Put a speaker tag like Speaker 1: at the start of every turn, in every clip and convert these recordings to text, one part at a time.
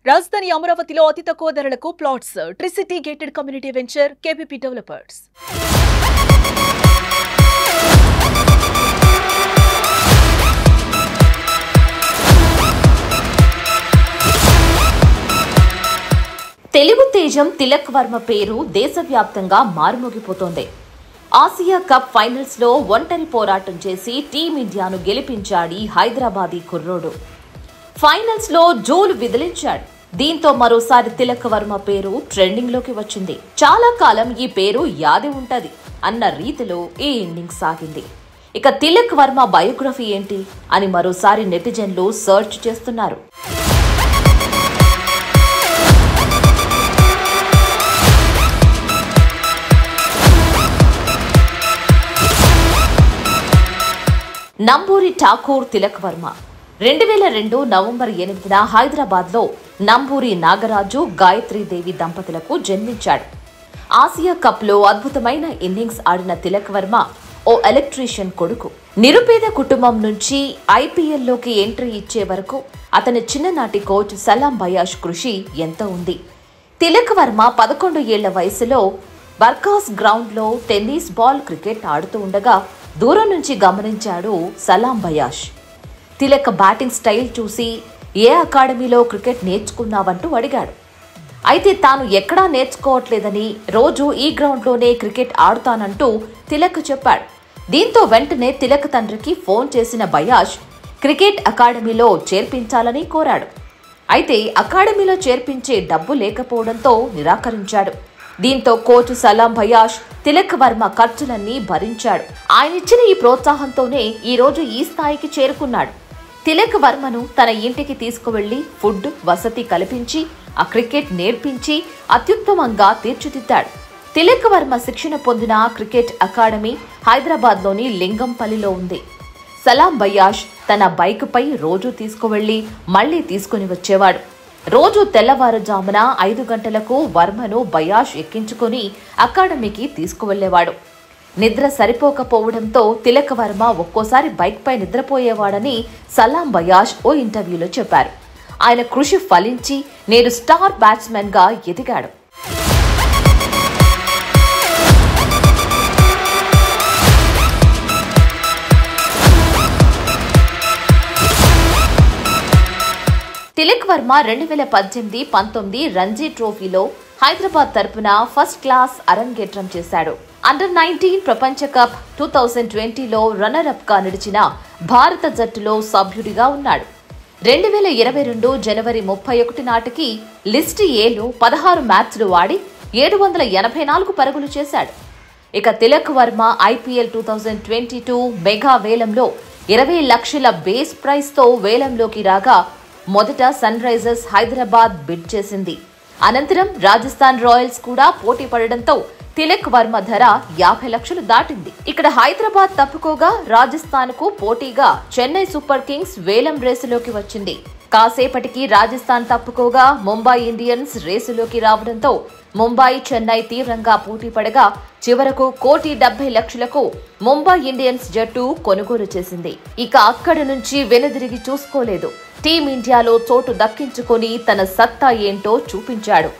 Speaker 1: రాజధాని అమరావతిలో అతి తక్కువ ధరలకు plots tricity gated community venture KPP developers.
Speaker 2: Telugu తేజం తిలక్ వర్మ పేరు దేశవ్యాప్తంగా మారుమోగిపోతోంది. ఆసియా కప్ ఫైనల్స్ లో ఒంటరి పోరాటం చేసి టీమిండియాను గెలిపించాడు హైదరాబాదీ కుర్రోడు. ఫైనల్స్ లో జోలు విదిలించాడు. దీంతో మరోసారి తిలక్ వర్మ పేరు ట్రెండింగ్ లోకి వచ్చింది. చాలా కాలం ఈ పేరు యాది ఉంటది అన్న రీతిలో ఈ ఇన్నింగ్స్ సాగింది. ఇక తిలక్ వర్మ బయోగ్రఫీ ఏంటి అని మరోసారి నెటిజన్లు సర్చ్ చేస్తున్నారు. నంబూరి ఠాకూర్ తిలక్ వర్మ 2002 నవంబర్ 8న హైదరాబాద్లో నంబూరి నాగరాజు గాయత్రీదేవి దంపతులకు జన్మించాడు. ఆసియా కప్లో అద్భుతమైన ఇన్నింగ్స్ ఆడిన తిలక్ వర్మ ఓ ఎలక్ట్రీషియన్ కొడుకు. నిరుపేద కుటుంబం నుంచి ఐపీఎల్లోకి ఎంట్రీ ఇచ్చే వరకు అతని చిన్ననాటి కోచ్ సలాం బయాష్ కృషి ఎంతో ఉంది. తిలక్ వర్మ 11 ఏళ్ల వయసులో బర్కాస్ గ్రౌండ్లో టెన్నిస్ బాల్ క్రికెట్ ఆడుతూ ఉండగా దూరం నుంచి గమనించాడు సలాం బయాష్. తిలక్ బ్యాటింగ్ స్టైల్ చూసి ఏ అకాడమీలో క్రికెట్ నేర్చుకున్నావంటూ అడిగాడు. అయితే తాను ఎక్కడా నేర్చుకోవట్లేదని, రోజు ఈ గ్రౌండ్లోనే క్రికెట్ ఆడుతానంటూ తిలక్ చెప్పాడు. దీంతో వెంటనే తిలక్ తండ్రికి ఫోన్ చేసిన బయాష్ క్రికెట్ అకాడమీలో చేర్పించాలని కోరాడు. అయితే అకాడమీలో చేర్పించే డబ్బు లేకపోవడంతో నిరాకరించాడు. దీంతో కోచ్ సలాం బయాష్ తిలక్ వర్మ ఖర్చులన్నీ భరించాడు. ఆయనిచ్చిన ఈ ప్రోత్సాహంతోనే ఈ రోజు ఈ స్థాయికి చేరుకున్నాడు. తిలక్ వర్మను తన ఇంటికి తీసుకువెళ్లి ఫుడ్ వసతి కల్పించి ఆ క్రికెట్ నేర్పించి అత్యుత్తమంగా తీర్చిదిద్దాడు. తిలక్ వర్మ శిక్షణ పొందిన క్రికెట్ అకాడమీ హైదరాబాద్లోని లింగంపల్లిలో ఉంది. సలాం బయాష్ తన బైక్పై రోజు తీసుకువెళ్లి మళ్లీ తీసుకుని వచ్చేవాడు. రోజు తెల్లవారుజామున 5 గంటలకు వర్మను బయాష్ ఎక్కించుకుని అకాడమీకి తీసుకువెళ్లేవాడు. నిద్ర సరిపోకపోవడంతో తిలక్ వర్మ ఒక్కోసారి బైక్పై నిద్రపోయేవాడని సలాం బయాష్ ఓ ఇంటర్వ్యూలో చెప్పారు. ఆయన కృషి ఫలించి నేడు స్టార్ బ్యాట్స్మెన్ గా ఎదిగాడు. తిలక్ వర్మ 2018-19 రంజీ ట్రోఫీలో హైదరాబాద్ తరపున ఫస్ట్ క్లాస్ అరంగేట్రం చేశాడు. అండర్-19 ప్రపంచ కప్ 2020లో రన్నర్ అప్ గా నిలిచిన భారత జట్టులో సభ్యుడిగా ఉన్నాడు. 2022 జనవరి 31 నాటికి లిస్ట్ ఏలో 16 మ్యాచ్లు ఆడి 784 పరుగులు చేశాడు. ఇక తిలక్ వర్మ ఐపీఎల్ 2022 మెగా వేలంలో 20 లక్షల బేస్ ప్రైస్ తో వేలంలోకి రాగా మొదట సన్ రైజర్స్ హైదరాబాద్ బిడ్ చేసింది. అనంతరం రాజస్థాన్ రాయల్స్ కూడా పోటీ పడడంతో తిలక్ వర్మ ధర 50 లక్షలు దాటింది. ఇక్కడ హైదరాబాద్ తప్పుకోగా రాజస్థాన్ కు పోటీగా చెన్నై సూపర్ కింగ్స్ వేలం రేసులోకి వచ్చింది. కాసేపటికి రాజస్థాన్ తప్పుకోగా ముంబై ఇండియన్స్ రేసులోకి రావడంతో ముంబై చెన్నై తీవ్రంగా పోటీ పడగా చివరకు 1,70,00,000కు ముంబై ఇండియన్స్ జట్టు కొనుగోలు చేసింది. ఇక అక్కడి నుంచి వెనుదిరిగి చూసుకోలేదు. టీమిండియాలో చోటు దక్కించుకొని తన సత్తా ఏంటో చూపించాడు.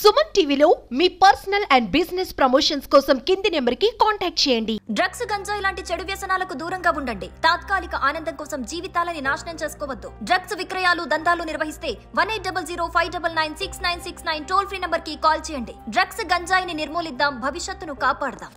Speaker 1: సుమన్ టీవీలో మీ పర్సనల్ అండ్ బిజినెస్ ప్రమోషన్స్ కోసం కింది నెంబర్కి కాంటాక్ట్ చేయండి.
Speaker 3: డ్రగ్స్, గంజాయి లాంటి చెడు వ్యసనాలకు దూరంగా ఉండండి. తాత్కాలిక ఆనందం కోసం జీవితాలని నాశనం చేసుకోవద్దు. డ్రగ్స్ విక్రయాలు, దందాలు నిర్వహిస్తే 1800599699 టోల్ ఫ్రీ నంబర్ కి కాల్ చేయండి. డ్రగ్స్, గంజాయిని నిర్మూలిద్దాం, భవిష్యత్తును కాపాడదాం.